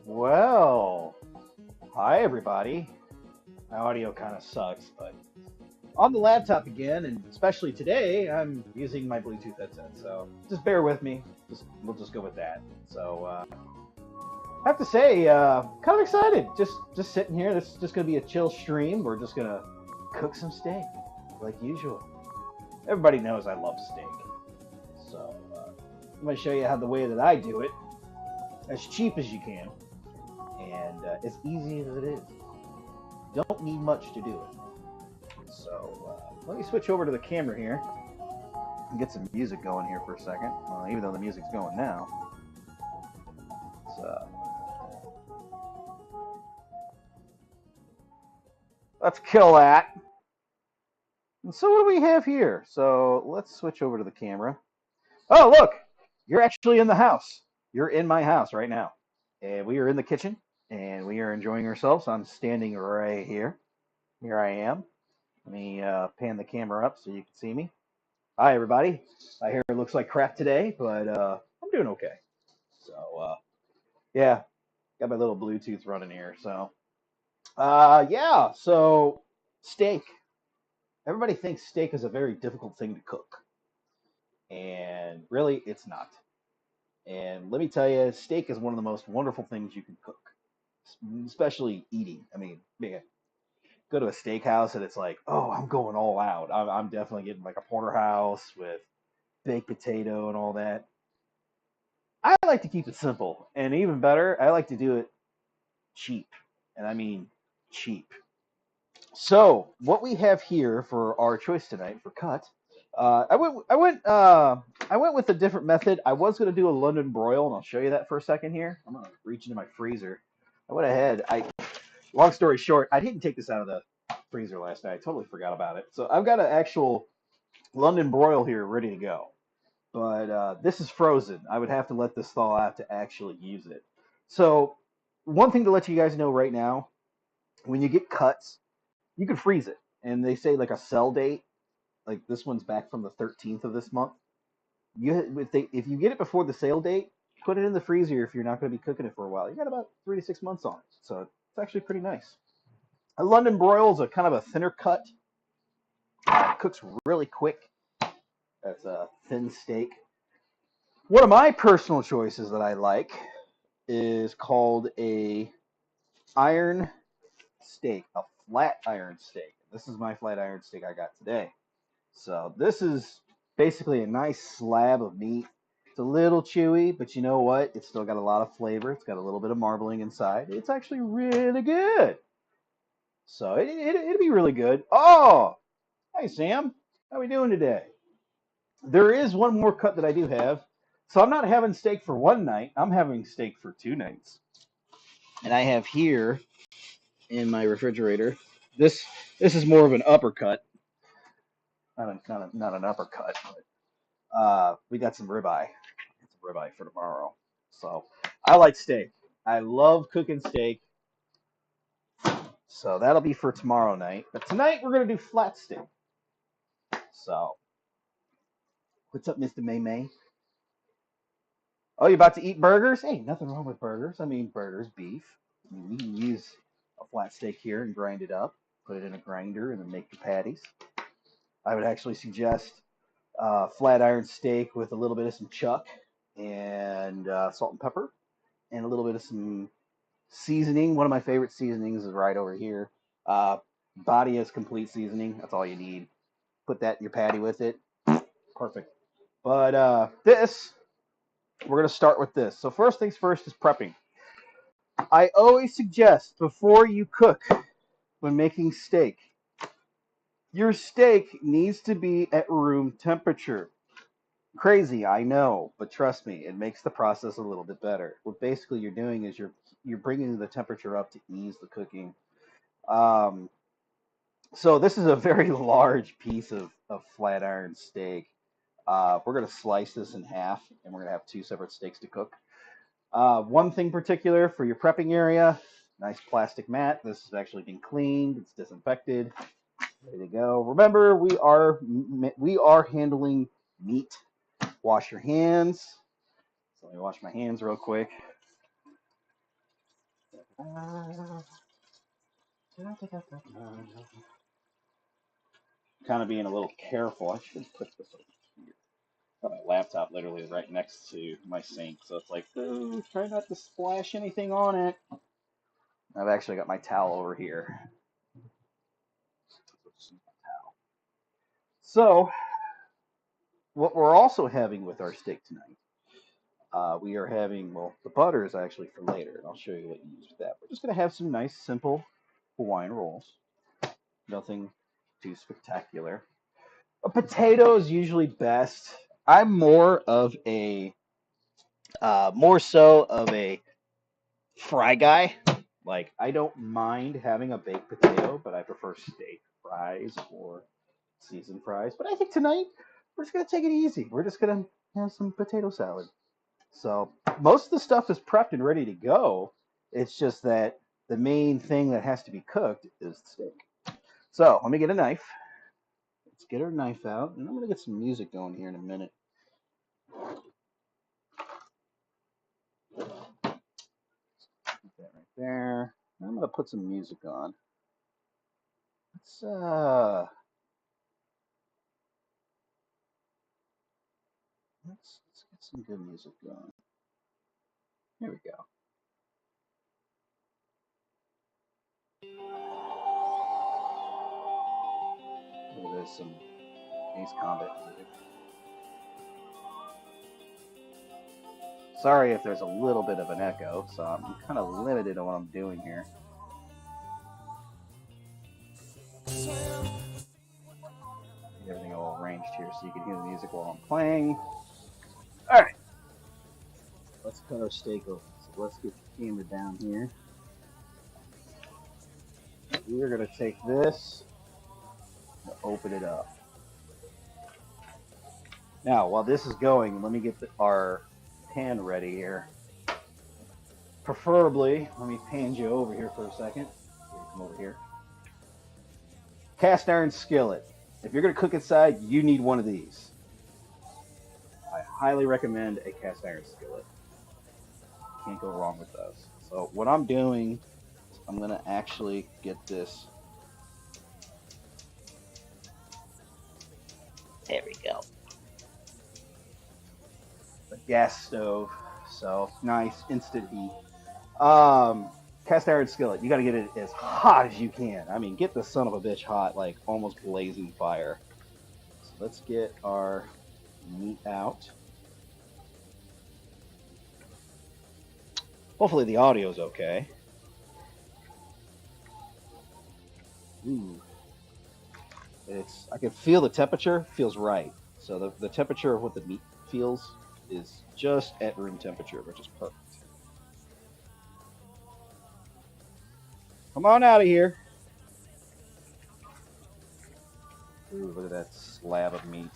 Well, hi everybody. My audio kind of sucks, but on the laptop again, and especially today, I'm using my Bluetooth headset. So just bear with me. We'll just go with that. So I have to say, kind of excited. Just sitting here. This is just gonna be a chill stream. We're just gonna cook some steak, like usual. Everybody knows I love steak, so I'm gonna show you how the way that I do it, as cheap as you can, and as easy as it is. Don't need much to do it. So let me switch over to the camera here and get some music going here for a second. Even though the music's going now. So let's kill that. And so what do we have here? So let's switch over to the camera. Oh, look, you're actually in the house. You're in my house right now. And we are in the kitchen and we are enjoying ourselves. I'm standing right here. Here I am. Let me pan the camera up so you can see me. Hi, everybody. My hair looks like crap today, but I'm doing okay. So, yeah, got my little Bluetooth running here. So, yeah, so steak. Everybody thinks steak is a very difficult thing to cook, and really, it's not. And let me tell you, steak is one of the most wonderful things you can cook, especially eating. I mean, man, go to a steakhouse and it's like, oh, I'm going all out. I'm definitely getting like a porterhouse with baked potato and all that. I like to keep it simple, and even better, I like to do it cheap, and I mean cheap. So, what we have here for our choice tonight for cut, I went with a different method. I was going to do a London broil, and I'll show you that for a second here. I'm going to reach into my freezer. I went ahead. Long story short, I didn't take this out of the freezer last night. I totally forgot about it. So I've got an actual London broil here ready to go. But this is frozen. I would have to let this thaw out to actually use it. So one thing to let you guys know right now, when you get cuts, you can freeze it. And they say like a sell date, like this one's back from the 13th of this month. If you get it before the sale date, put it in the freezer if you're not going to be cooking it for a while. You got about 3 to 6 months on it. So it's actually pretty nice. A London broil is a kind of a thinner cut. Cooks really quick. That's a thin steak. One of my personal choices that I like is called a iron steak, a flat iron steak. This is my flat iron steak I got today. So this is basically a nice slab of meat. It's a little chewy, but you know what? It's still got a lot of flavor. It's got a little bit of marbling inside. It's actually really good. So it'd be really good. Oh, hey Sam, how we doing today? There is one more cut that I do have. So I'm not having steak for one night. I'm having steak for 2 nights. And I have here in my refrigerator. This this is more of an uppercut. Not an uppercut, but we got some ribeye. Some ribeye for tomorrow. So I like steak. I love cooking steak. So that'll be for tomorrow night. But tonight we're gonna do flat steak. So what's up, Mr. May May? Oh, you about to eat burgers? Hey, nothing wrong with burgers. I mean, burgers, beef. I mean, we can use a flat steak here and grind it up, put it in a grinder, and then make the patties. I would actually suggest flat iron steak with a little bit of some chuck and salt and pepper and a little bit of some seasoning. One of my favorite seasonings is right over here. Uh, Body is complete seasoning. That's all you need. Put that in your patty with it. Perfect. But we're going to start with this. So first things first is prepping. I always suggest before you cook when making steak, your steak needs to be at room temperature. Crazy, I know, but trust me, it makes the process a little bit better. What basically you're doing is you're bringing the temperature up to ease the cooking. Um, so this is a very large piece of flat iron steak. We're going to slice this in half, and we're going to have two separate steaks to cook. One thing particular for your prepping area, nice plastic mat. This has actually been cleaned. It's disinfected. Ready to go. Remember, we are handling meat. Wash your hands. So let me wash my hands real quick. Kind of being a little careful. I should put this over here. Got my laptop literally right next to my sink, so it's like, ooh, try not to splash anything on it. I've actually got my towel over here. So, what we're also having with our steak tonight, we are having, well, the butter is actually for later, and I'll show you what you use with that. We're just going to have some nice, simple Hawaiian rolls. Nothing too spectacular. A potato is usually best. I'm more so of a fry guy. Like, I don't mind having a baked potato, but I prefer steak fries or seasoned fries. But I think tonight we're just gonna take it easy. We're just gonna have some potato salad. So most of the stuff is prepped and ready to go. It's just that the main thing that has to be cooked is the steak. So let me get a knife. Let's get our knife out, and I'm gonna get some music going here in a minute. Put that right there. I'm gonna put some music on. Let's let's get some good music going. Here we go. There's some Ace Combat music. Sorry if there's a little bit of an echo, so I'm kind of limited on what I'm doing here. Everything all arranged here so you can hear the music while I'm playing. Alright, let's cut our steak open. So let's get the camera down here. We're going to take this and open it up. Now, while this is going, let me get our pan ready here. Preferably, let me pan you over here for a second. Come over here. Cast iron skillet. If you're going to cook inside, you need one of these. I highly recommend a cast iron skillet. Can't go wrong with those. So what I'm doing, I'm going to actually get this. There we go. A gas stove. So nice, instant heat. Cast iron skillet. You got to get it as hot as you can. I mean, get the son of a bitch hot, like almost blazing fire. So let's get our meat out. Hopefully the audio is okay. Ooh. I can feel the temperature feels right. So the temperature of what the meat feels is just at room temperature, which is perfect. Come on out of here. Ooh, look at that slab of meat.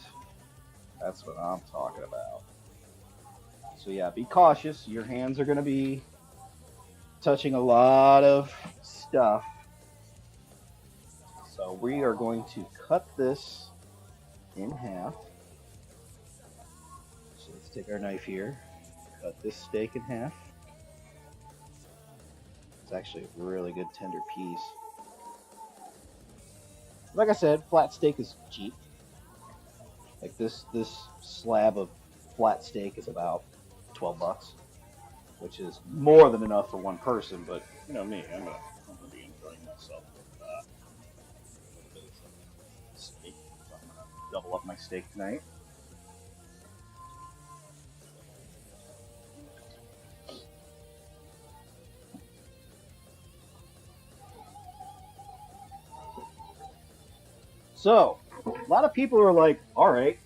That's what I'm talking about. So yeah, be cautious. Your hands are going to be touching a lot of stuff. So we are going to cut this in half. So let's take our knife here, cut this steak in half. It's actually a really good tender piece. Like I said, flat steak is cheap. Like this slab of flat steak is about $12, which is more than enough for one person. But you know me, I'm gonna be enjoying myself with a little bit of steak. So I'm gonna double up my steak tonight. So, a lot of people are like, all right,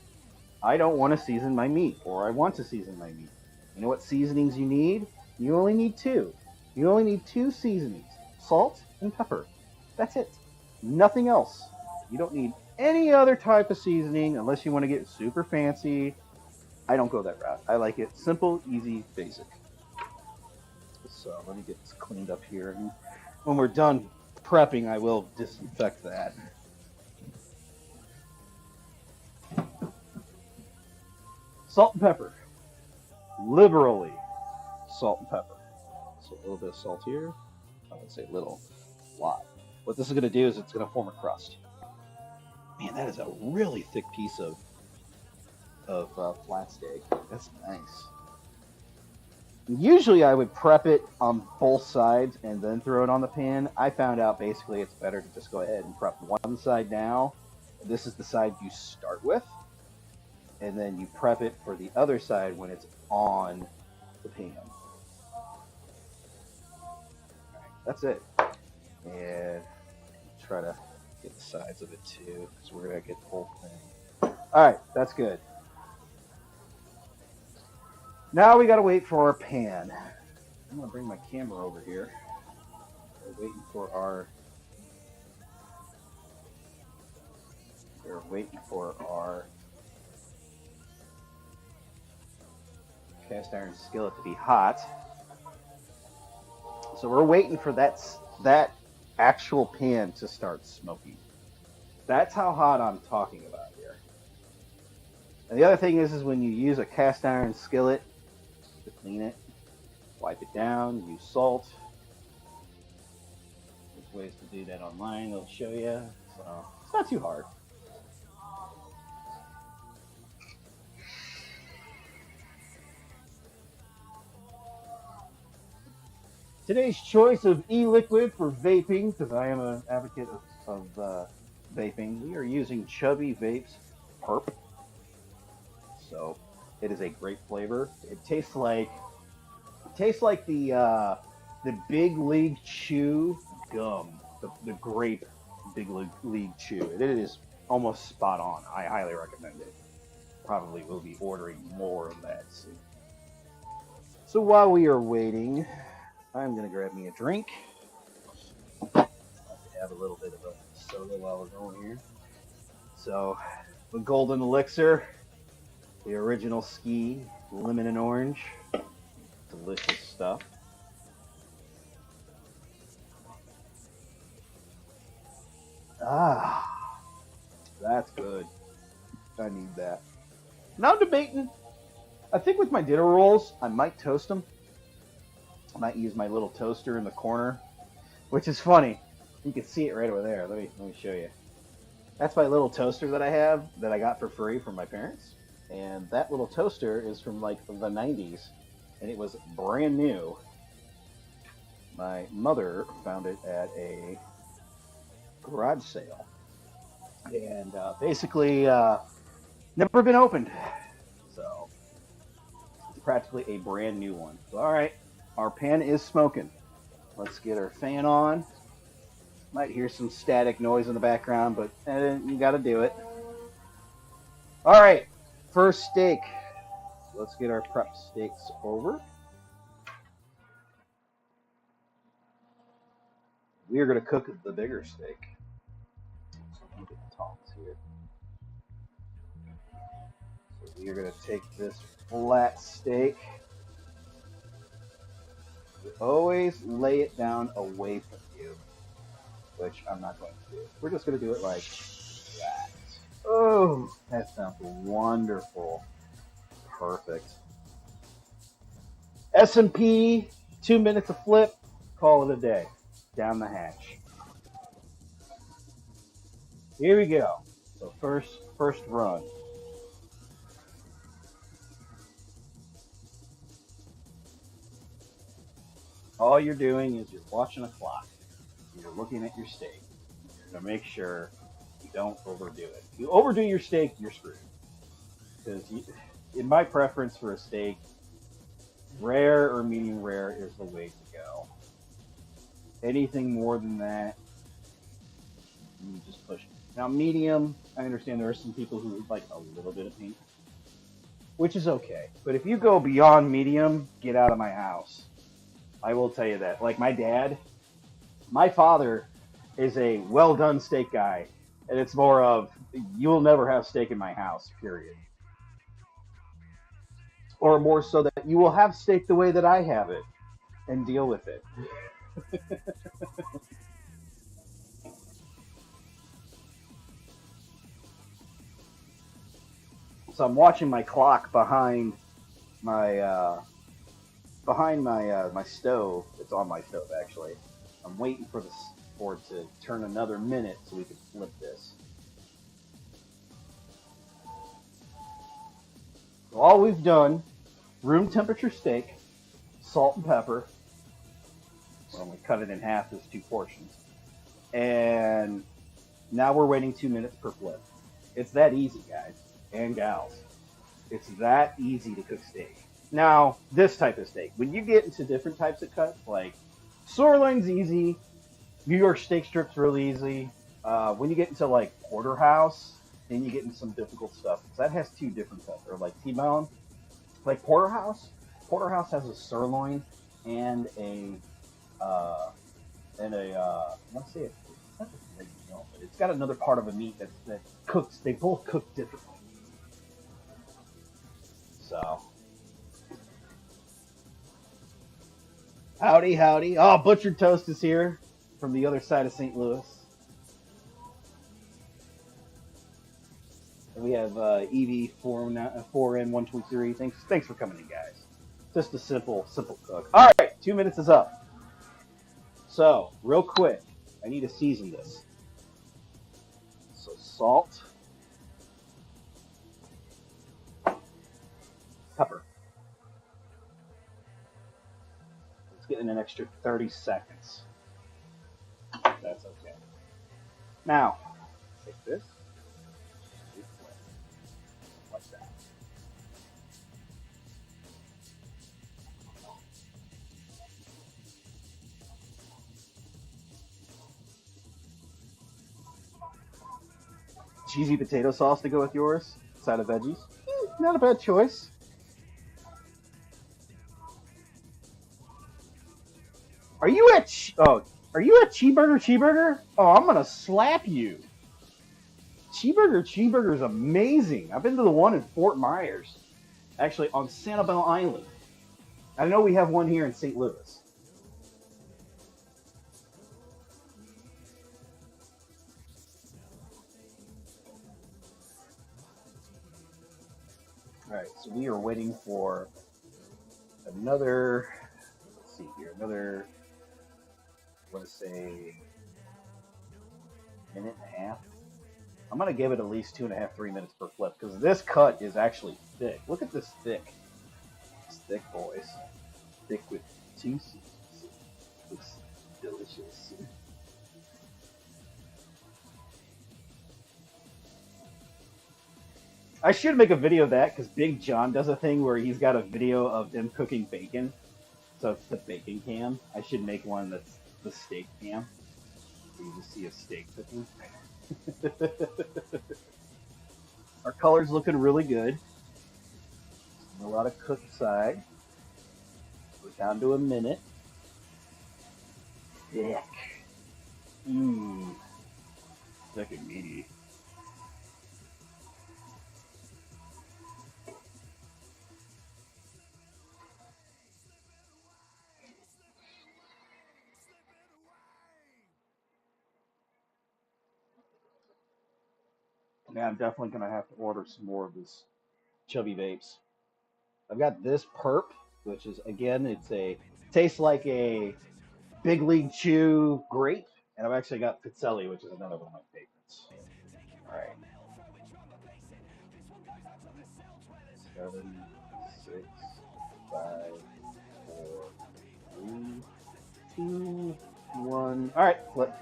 I don't want to season my meat, or I want to season my meat. You know what seasonings you need? You only need two. You only need two seasonings, salt and pepper. That's it. Nothing else. You don't need any other type of seasoning unless you want to get super fancy. I don't go that route. I like it simple, easy, basic. So let me get this cleaned up here. And when we're done prepping, I will disinfect that. Salt and pepper. Liberally salt and pepper. So a little bit of salt here, I would say little, lot. What this is going to do is it's going to form a crust. Man, that is a really thick piece of flat steak. That's nice. Usually I would prep it on both sides and then throw it on the pan. I found out basically it's better to just go ahead and prep one side now. This is the side you start with. And then you prep it for the other side when it's on the pan. That's it. And try to get the sides of it too, because we're going to get the whole thing. All right, that's good. Now we got to wait for our pan. I'm going to bring my camera over here. We're waiting for our cast iron skillet to be hot. So we're waiting for that actual pan to start smoking. That's how hot I'm talking about here. And the other thing is when you use a cast iron skillet to clean it, wipe it down, use salt. There's ways to do that online. They'll show you. So it's not too hard. Today's choice of e-liquid for vaping, because I am an advocate of vaping, we are using Chubby Vapes Perp. So it is a great flavor. It tastes like the Big League Chew gum, the grape Big League Chew. It is almost spot on. I highly recommend it. Probably will be ordering more of that soon. So while we are waiting, I'm going to grab me a drink. Have a little bit of a soda while we're going here. So, the Golden Elixir, the original Ski, lemon and orange. Delicious stuff. Ah, that's good. I need that. Now I'm debating. I think with my dinner rolls, I might toast them. I might use my little toaster in the corner, which is funny. You can see it right over there. Let me show you. That's my little toaster that I have that I got for free from my parents. And that little toaster is from like the 90s, and it was brand new. My mother found it at a garage sale, and basically never been opened. So it's practically a brand new one. So, all right. Our pan is smoking. Let's get our fan on. Might hear some static noise in the background, but you got to do it. All right, first steak. Let's get our prep steaks over. We are going to cook the bigger steak. So let me get the tongs here. So we are going to take this flat steak. Always lay it down away from you, which I'm not going to do. We're just going to do it like that. Oh, that sounds wonderful. Perfect. S&P, 2 minutes of flip, call it a day. Down the hatch. Here we go. So first run. All you're doing is you're watching a clock. You're looking at your steak. You're going to make sure you don't overdo it. If you overdo your steak, you're screwed. Because in my preference for a steak, rare or medium rare is the way to go. Anything more than that, you just push it. Now, medium, I understand there are some people who like a little bit of pink, which is okay. But if you go beyond medium, get out of my house. I will tell you that. Like my father is a well-done steak guy, and it's more of, you will never have steak in my house, period. Or more so that you will have steak the way that I have it, and deal with it. So I'm watching my clock behind my my stove. It's on my stove actually, I'm waiting for for it to turn another minute so we can flip this. So all we've done, room temperature steak, salt and pepper. Well, we cut it in half. There's 2 portions. And now we're waiting 2 minutes per flip. It's that easy, guys and gals. It's that easy to cook steak. Now, this type of steak, when you get into different types of cuts, like sirloin's easy, New York steak strips really easy. When you get into like porterhouse, then you get into some difficult stuff. That has 2 different cuts, or like T-bone. Like porterhouse has a sirloin and a let's say it's not a but it's got another part of a meat that cooks. They both cook differently. So, howdy, howdy. Oh, Butchered Toast is here from the other side of St. Louis. And we have EV4N123. Thanks for coming in, guys. Just a simple cook. All right, 2 minutes is up. So, real quick, I need to season this. So, salt, pepper. Let's get in an extra 30 seconds. That's okay. Now, take this. Like that. Cheesy potato sauce to go with yours. Side of veggies. Not a bad choice. Are you at Cheeseburger? Oh, I'm gonna slap you. Cheeseburger is amazing. I've been to the one in Fort Myers, actually on Sanibel Island. I know we have one here in St. Louis. All right, so we are waiting for another. Let's see here, another. I want to say minute and a half. I'm gonna give it at least 2.5, 3 minutes per flip because this cut is actually thick. Look at this thick. It's thick, boys. Thick with juicy. It's delicious. I should make a video of that because Big John does a thing where he's got a video of them cooking bacon. So it's the bacon cam. I should make one that's the steak cam. So you just see a steak cooking. Our color's looking really good. A lot of cooked side. We're down to a minute. Thick. Mmm. Thick and meaty. Yeah, I'm definitely going to have to order some more of this Chubby Vapes. I've got this Perp, which is, again, tastes like a Big League Chew grape. And I've actually got Pizzelli, which is another one of my favorites. All right. 7, 6, 5, 4, 3, 2, 1. All right, flip.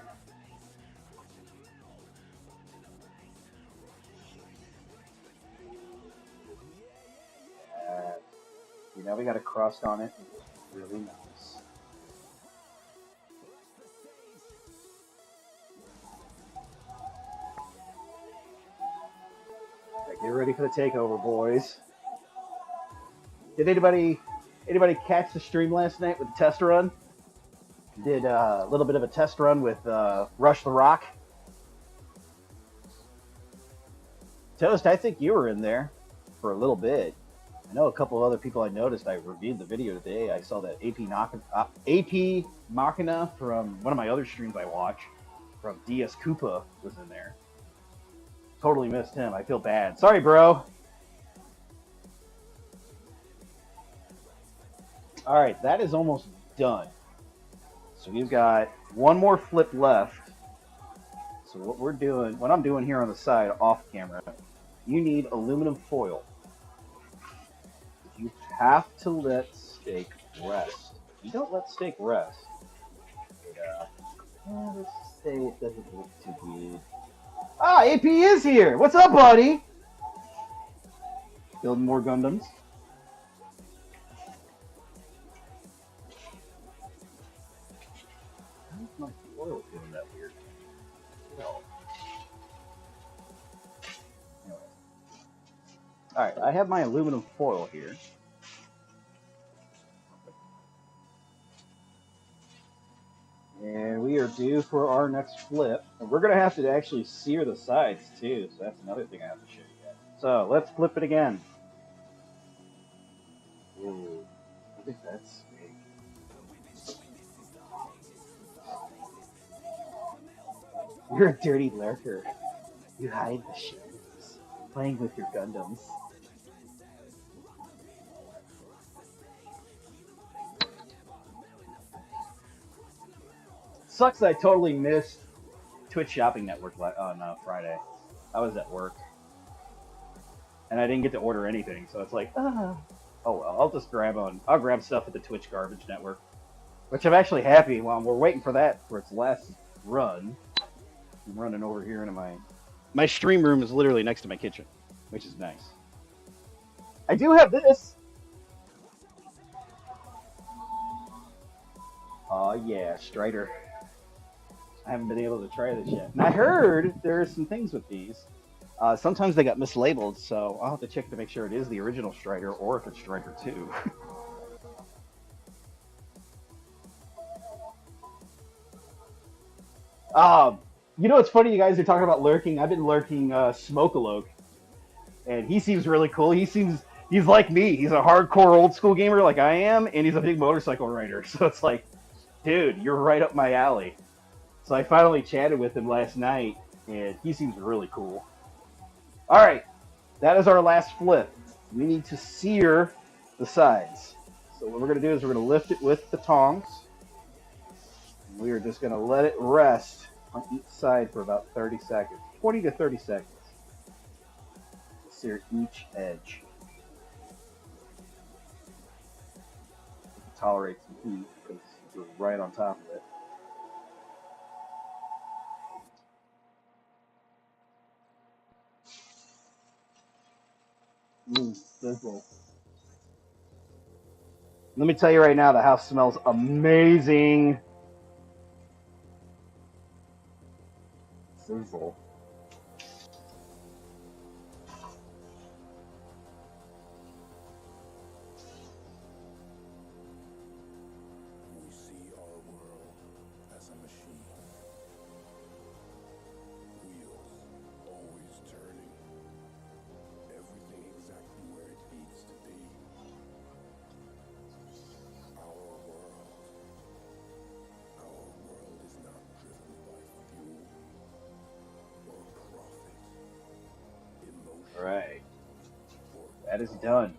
Now we got a crust on it. It's really nice. Right, get ready for the takeover, boys. Did anybody catch the stream last night with the test run? Did a little bit of a test run with Rush the Rock. Toast, I think you were in there for a little bit. I know a couple of other people I noticed. I reviewed the video today. I saw that AP Machina from one of my other streams I watch from DS Koopa was in there. Totally missed him. I feel bad. Sorry, bro. All right, that is almost done. So we've got one more flip left. So what I'm doing here on the side off camera, you need aluminum foil. You have to let steak rest. You don't let steak rest. Let's say it doesn't look too good. Ah, AP is here. What's up, buddy? Building more Gundams. Why is my foil doing that weird? No. Anyway. All right, I have my aluminum foil here. And we are due for our next flip. And we're going to have to actually sear the sides too, so that's another thing I have to show you guys. So let's flip it again. Ooh, I think that's big. You're a dirty lurker. You hide the shadows, playing with your Gundams. Sucks that I totally missed Twitch Shopping Network on Friday. I was at work. And I didn't get to order anything, so it's like, oh well, I'll grab stuff at the Twitch Garbage Network. Which I'm actually happy while we're waiting for that for its last run. I'm running over here into my stream room is literally next to my kitchen, which is nice. I do have this. Oh yeah, Strider. I haven't been able to try this yet. And I heard there are some things with these. Sometimes they got mislabeled, so I'll have to check to make sure it is the original Strider or if it's Strider 2. You know what's funny? You guys are talking about lurking. I've been lurking Smokaloke, and he seems really cool. He's like me. He's a hardcore old school gamer like I am, and he's a big motorcycle rider. So it's like, dude, you're right up my alley. So I finally chatted with him last night, and he seems really cool. All right, that is our last flip. We need to sear the sides. So what we're going to do is we're going to lift it with the tongs. We are just going to let it rest on each side for about 30 seconds, 20 to 30 seconds. Sear each edge. You can tolerate some heat because you're right on top of it. Sizzle. Let me tell you right now, the house smells amazing. Sizzle. We see our world as a machine. Wheels always turning. Everything exactly where it needs to be. Our world is not driven by fuel or profit. Emotion. All right. That is done.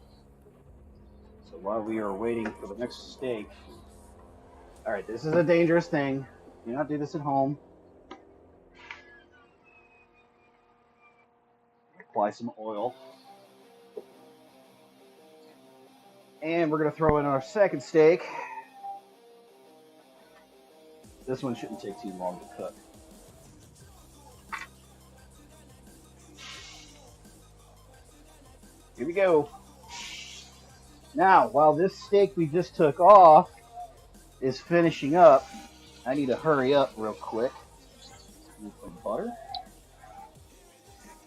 So while we are waiting for the next steak, all right, this is a dangerous thing. Do not do this at home. Apply some oil. And we're going to throw in our second steak. This one shouldn't take too long to cook. Here we go. Now, while this steak we just took off is finishing up, I need to hurry up real quick. Use some butter.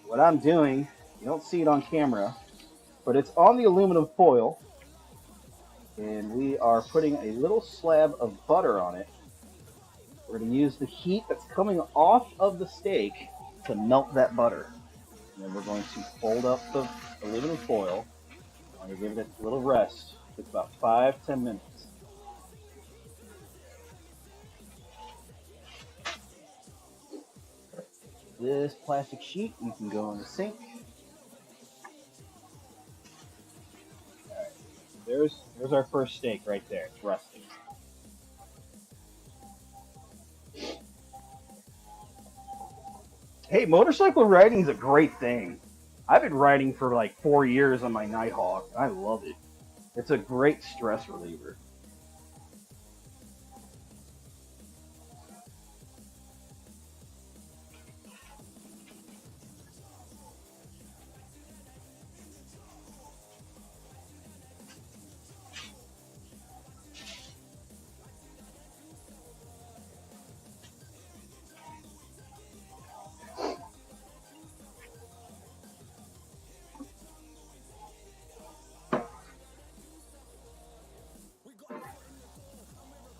What I'm doing, you don't see it on camera, but it's on the aluminum foil, and we are putting a little slab of butter on it. We're going to use the heat that's coming off of the steak to melt that butter. And then we're going to fold up the aluminum foil. I'm going to give it a little rest. It's about 5-10 minutes. This plastic sheet, you can go in the sink. All right, there's our first steak right there. It's rusting. Hey, motorcycle riding is a great thing. I've been riding for like 4 years on my Nighthawk. I love it. It's a great stress reliever.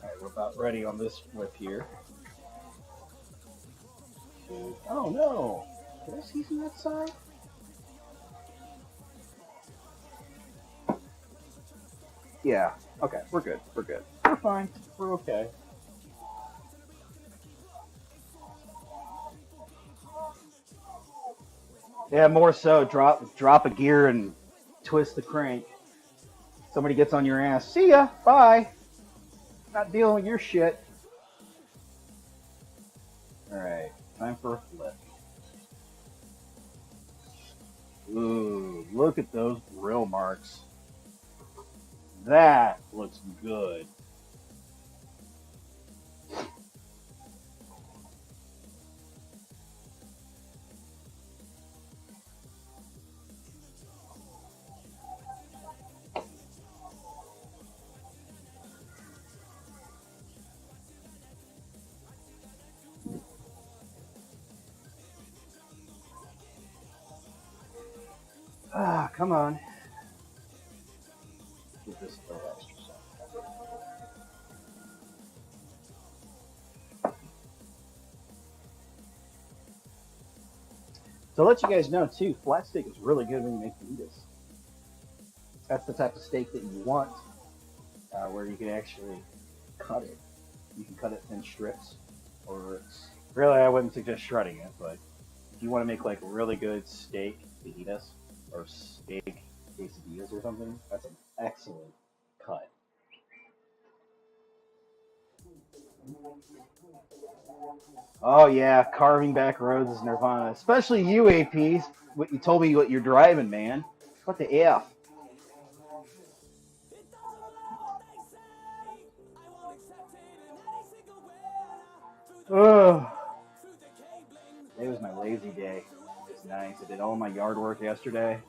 All right, we're about ready on this whip here. Oh no! Did I see from that side? Yeah. Okay, we're good. We're good. We're fine. We're okay. Yeah, more so. Drop a gear and twist the crank. Somebody gets on your ass. See ya. Bye. Not dealing with your shit. All right. Time for a flip. Ooh, look at those grill marks. That looks good. Ah, come on. Get this a little extra stuff. So I'll let you guys know too, flat steak is really good when you make fajitas. That's the type of steak that you want, where you can actually cut it. You can cut it thin strips, or really, I wouldn't suggest shredding it, but if you want to make like really good steak fajitas or steak quesadillas or something, that's an excellent cut. Oh yeah, carving back roads is nirvana, especially you, APs. What you told me what you're driving, man. What the f? Ugh. Today was my lazy day. It's nice. I did all my yard work yesterday.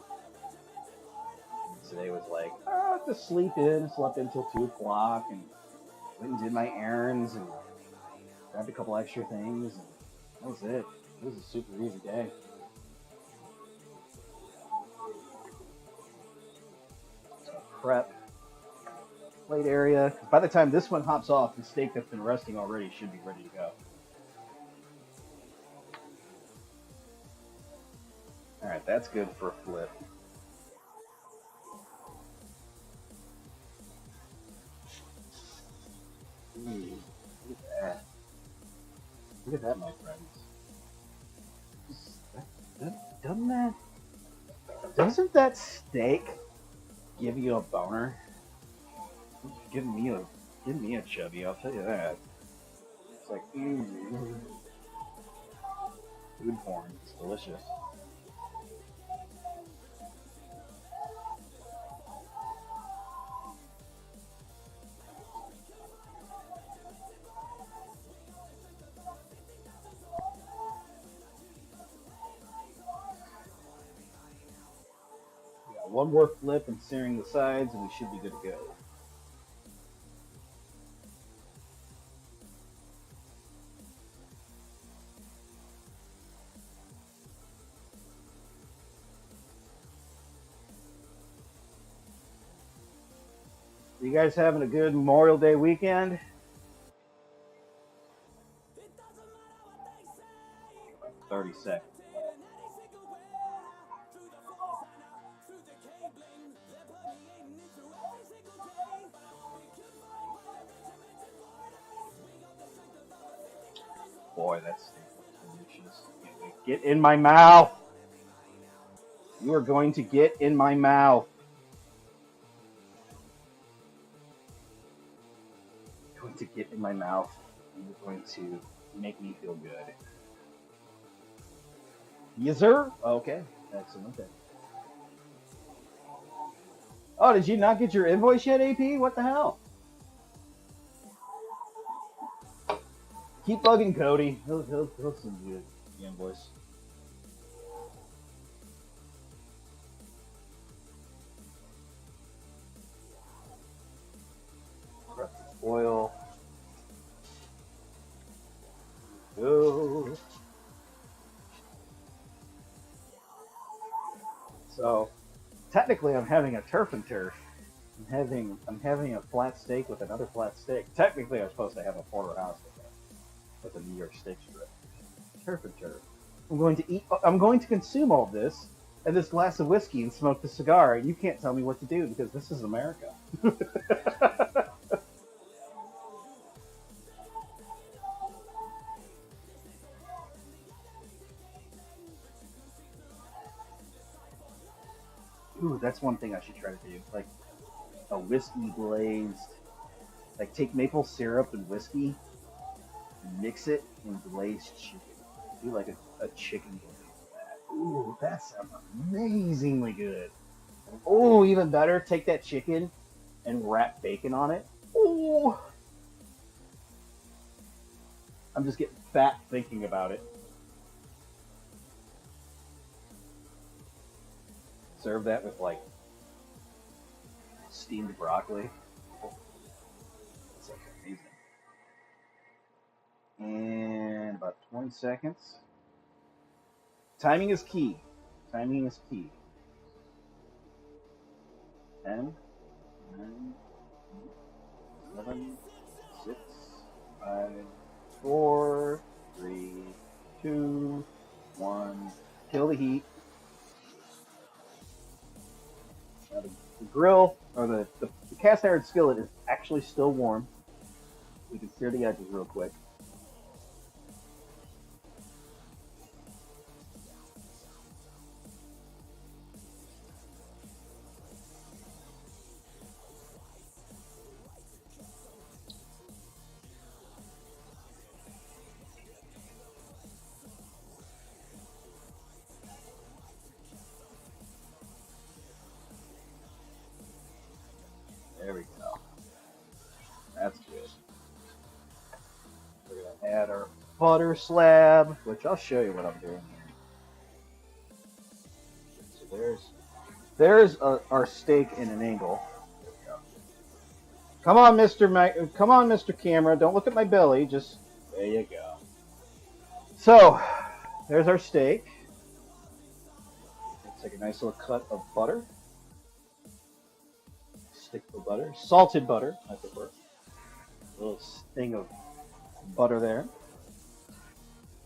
Today was like, oh, just sleep in. Slept until 2 o'clock and went and did my errands and grabbed a couple extra things. And that was it. It was a super easy day. So prep, plate area. By the time this one hops off, the steak that's been resting already should be ready to go. All right, that's good for a flip. Ooh, look at that. Look at that, my friends. Doesn't that steak give you a boner? Give me a give me a chubby. I'll tell you that. It's like food porn. It's delicious. Yeah, one more flip and searing the sides, and we should be good to go. You guys having a good Memorial Day weekend? 30 seconds. Boy, that steak looks delicious. Get in my mouth. You are going to get in my mouth. You're going to get in my mouth. And you're going to make me feel good. Yes, sir. Okay. Excellent. Okay. Oh, did you not get your invoice yet, AP? What the hell? Keep bugging Cody. He'll send you the invoice. Oil. Go. So technically, I'm having a turf and turf. I'm having a flat steak with another flat steak. Technically, I'm supposed to have a porterhouse with a New York steak strip. Turf and turf. I'm going to eat. I'm going to consume all this and this glass of whiskey and smoke the cigar, and you can't tell me what to do because this is America. Ooh, that's one thing I should try to do. Like a whiskey glazed. Like take maple syrup and whiskey, mix it, and glaze chicken. Do like a chicken glaze. Ooh, that sounds amazingly good. Oh, even better, take that chicken and wrap bacon on it. Ooh, I'm just getting fat thinking about it. Serve that with like steamed broccoli. That's like amazing. And about 20 seconds. Timing is key. Timing is key. 10, 9, 7, 6, 5, 4, 3, 2, 1. Kill the heat. Now the grill or the cast iron skillet is actually still warm. We can sear the edges real quick. There we go. That's good. We're gonna add our butter slab, which I'll show you what I'm doing here. So there's our steak in an angle. There we go. Come on, Come on, Mr. Camera. Don't look at my belly. Just there you go. So there's our steak. Let's take a nice little cut of butter. Stick the butter, salted butter, I prefer. A little sting of butter there.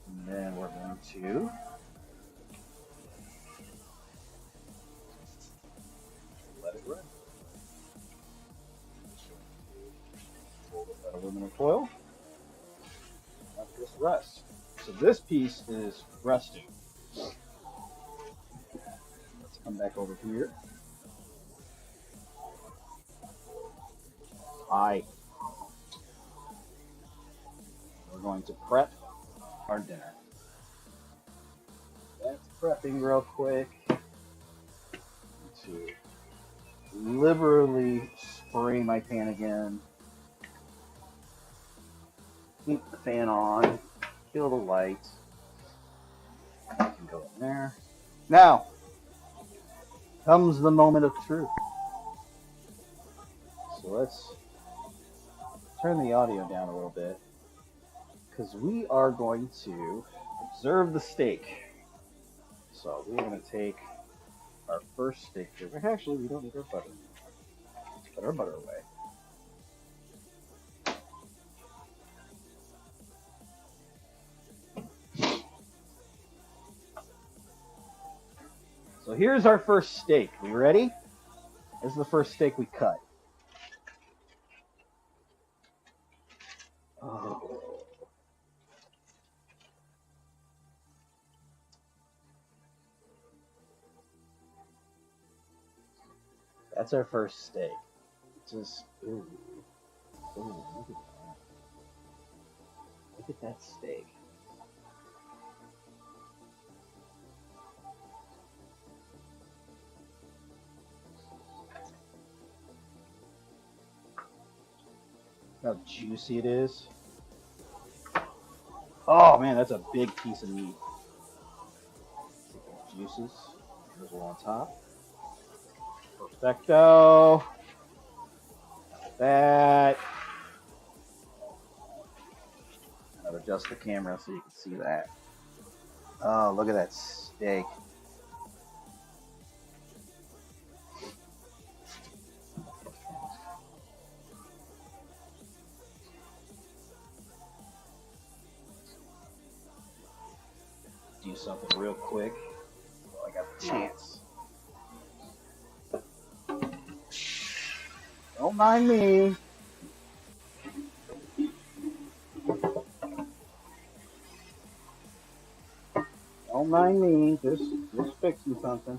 And then we're going to let it run. Fold up that aluminum foil. Let this rest. So this piece is resting. Let's come back over here. We're going to prep our dinner. That's prepping real quick. To liberally spray my pan again. Keep the fan on. Kill the light. I can go in there. Now comes the moment of truth. So let's turn the audio down a little bit because we are going to observe the steak. So we're going to take our first steak here. Actually, we don't need our butter. Let's put our butter away. So here's our first steak. We ready? This is the first steak we cut. Oh. That's our first steak. Just ooh, ooh, look at that. Look at that steak. How juicy it is. Oh man, that's a big piece of meat. Juices. There's one on top. Perfecto. That. I'll adjust the camera so you can see that. Oh, look at that steak. Do something real quick while I got the chance. Don't mind me. Don't mind me. Just fixing something.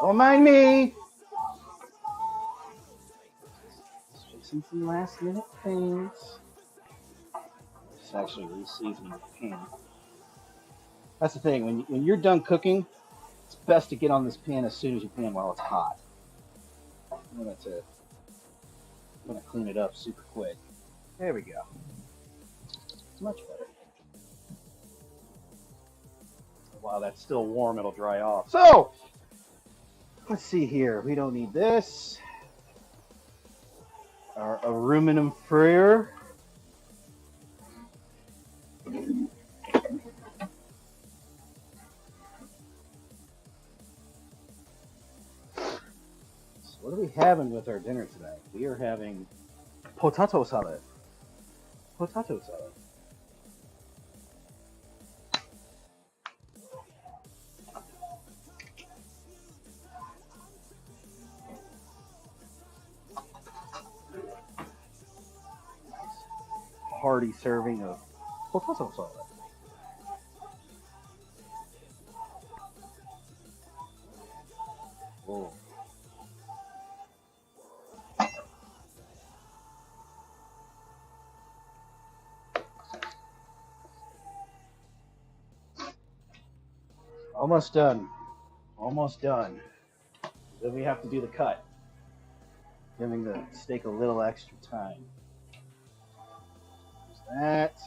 Don't mind me. Just fixing some last minute things. Just actually reseasoning the pan. That's the thing. When you're done cooking, it's best to get on this pan as soon as you can while it's hot. I'm gonna clean it up super quick. There we go. Much better. While that's still warm, it'll dry off. So, let's see here. We don't need this. Our aluminum fryer. So what are we having with our dinner tonight? We are having potato salad. Potato salad. Hearty serving of potato salad. Whoa. Almost done. Almost done. Then we have to do the cut. Giving the steak a little extra time. There's that.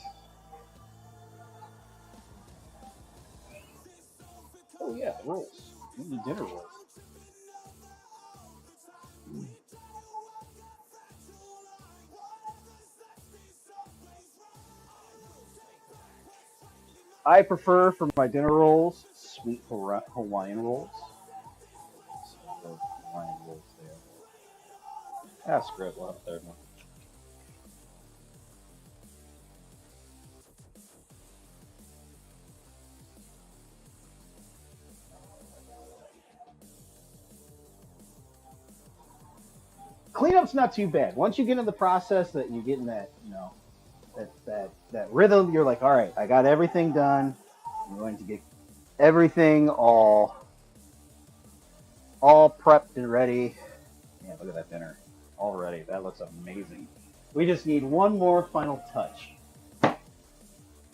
Oh yeah, rolls. We need dinner rolls. I prefer for my dinner rolls sweet Hawaiian rolls. So Hawaiian rolls there. Ah, screw it. We'll have a third one. Cleanup's not too bad. Once you get in the process that you get in that, that rhythm, you're like, all right, I got everything done. I'm going to get everything all prepped and ready. Yeah, look at that dinner already. That looks amazing. We just need one more final touch. What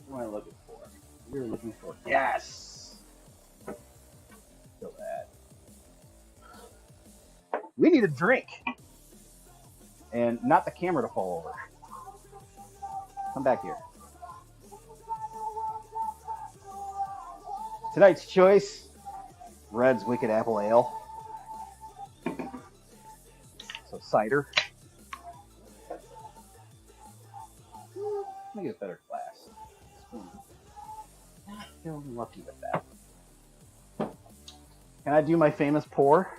am I looking for? You're looking for yes. Feel that. We need a drink, and not the camera to fall over. Come back here. Tonight's choice: Red's Wicked Apple Ale. So cider. Let me get a better glass. I feel lucky with that. Can I do my famous pour?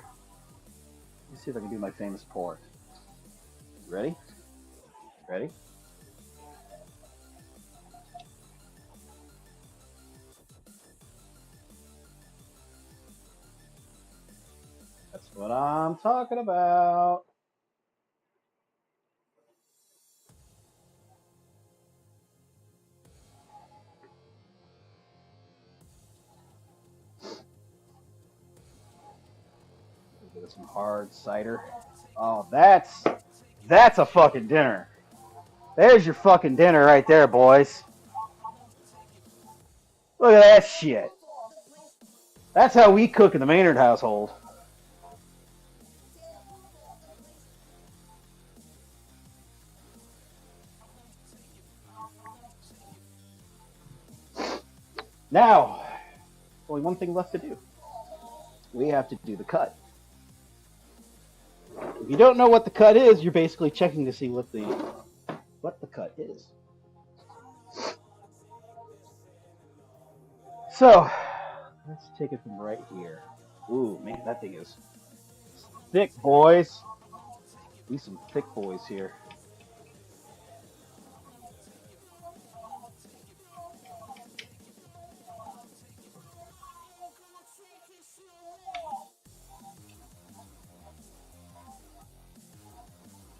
Let's see if I can do my famous pour. Ready? Ready? That's what I'm talking about. With some hard cider. Oh, that's a fucking dinner. There's your fucking dinner right there, boys. Look at that shit. That's how we cook in the Maynard household. Now, only one thing left to do. We have to do the cut. If you don't know what the cut is, you're basically checking to see what the cut is. So, let's take it from right here. Ooh, man, that thing is thick, boys. These some thick boys here.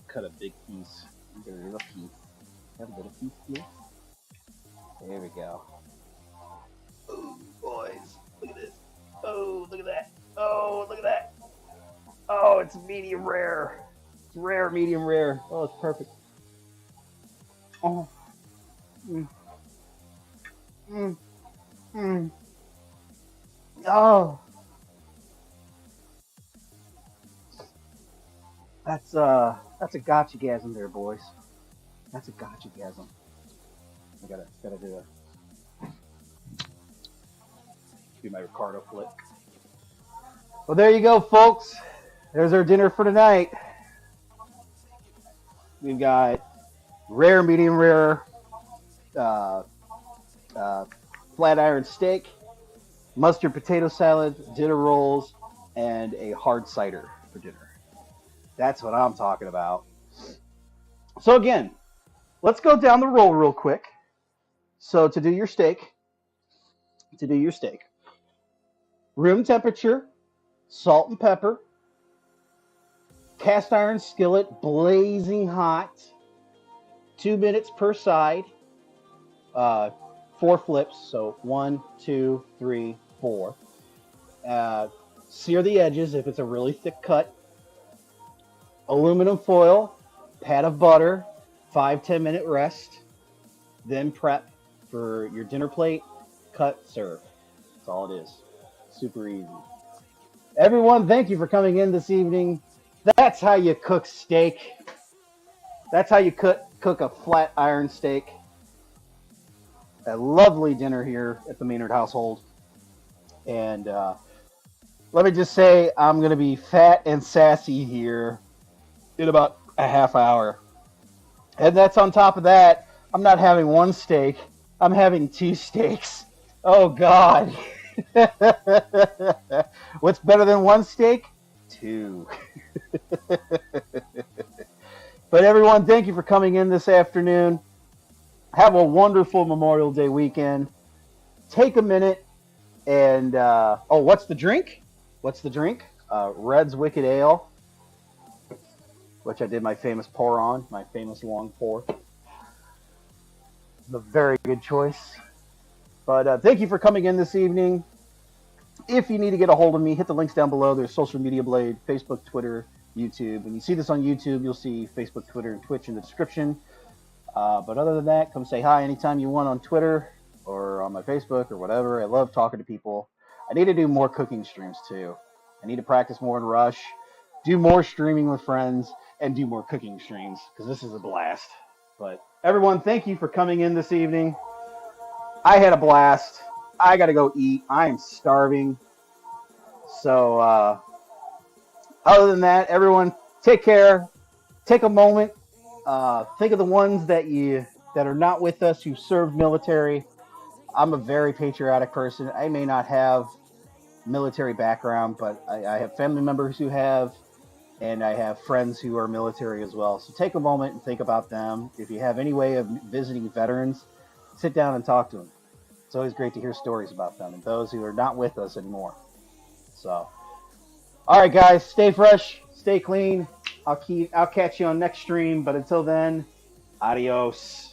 Cut a big piece. Get a little piece. Have a little piece here. There we go. Oh, boys, look at this. Oh, look at that. Oh, look at that. Oh, it's medium rare. It's rare, medium rare. Oh, it's perfect. Oh. Mm. Mm. Mm. Oh. That's a gotcha-gasm there, boys. That's a gotcha-gasm. I gotta do my Ricardo flick. Well, there you go, folks. There's our dinner for tonight. We've got rare, medium rare, flat iron steak, mustard potato salad, dinner rolls, and a hard cider for dinner. That's what I'm talking about. So again, let's go down the roll real quick. So to do your steak, room temperature, salt and pepper, cast iron skillet, blazing hot, 2 minutes per side, 4 flips, so 1, 2, 3, 4. Sear the edges if it's a really thick cut. Aluminum foil, pat of butter, 5-10 minute rest, then prep for your dinner plate, cut, serve. That's all it is. Super easy. Everyone, thank you for coming in this evening. That's how you cook steak. That's how you cook a flat iron steak. A lovely dinner here at the Maynard household. And let me just say, I'm going to be fat and sassy here in about a half hour. And that's on top of that, I'm not having one steak. I'm having 2 steaks. Oh, God. What's better than 1 steak? 2. But everyone, thank you for coming in this afternoon. Have a wonderful Memorial Day weekend. Take a minute and, what's the drink? Red's Wicked Ale, which I did my famous pour on, my famous long pour. A very good choice. But thank you for coming in this evening. If you need to get a hold of me, hit the links down below. There's Social Media Blade, Facebook, Twitter, YouTube. When you see this on YouTube, you'll see Facebook, Twitter, and Twitch in the description. But other than that, come say hi anytime you want on Twitter or on my Facebook or whatever. I love talking to people. I need to do more cooking streams too. I need to practice more in Rush, do more streaming with friends, and do more cooking streams because this is a blast. But everyone, thank you for coming in this evening. I had a blast. I got to go eat. I am starving. So other than that, everyone, take care. Take a moment. Think of the ones that are not with us who served military. I'm a very patriotic person. I may not have military background, but I have family members who have, and I have friends who are military as well. So take a moment and think about them. If you have any way of visiting veterans, sit down and talk to them. It's always great to hear stories about them and those who are not with us anymore. So, all right, guys, stay fresh, stay clean. I'll catch you on next stream, but until then, adios.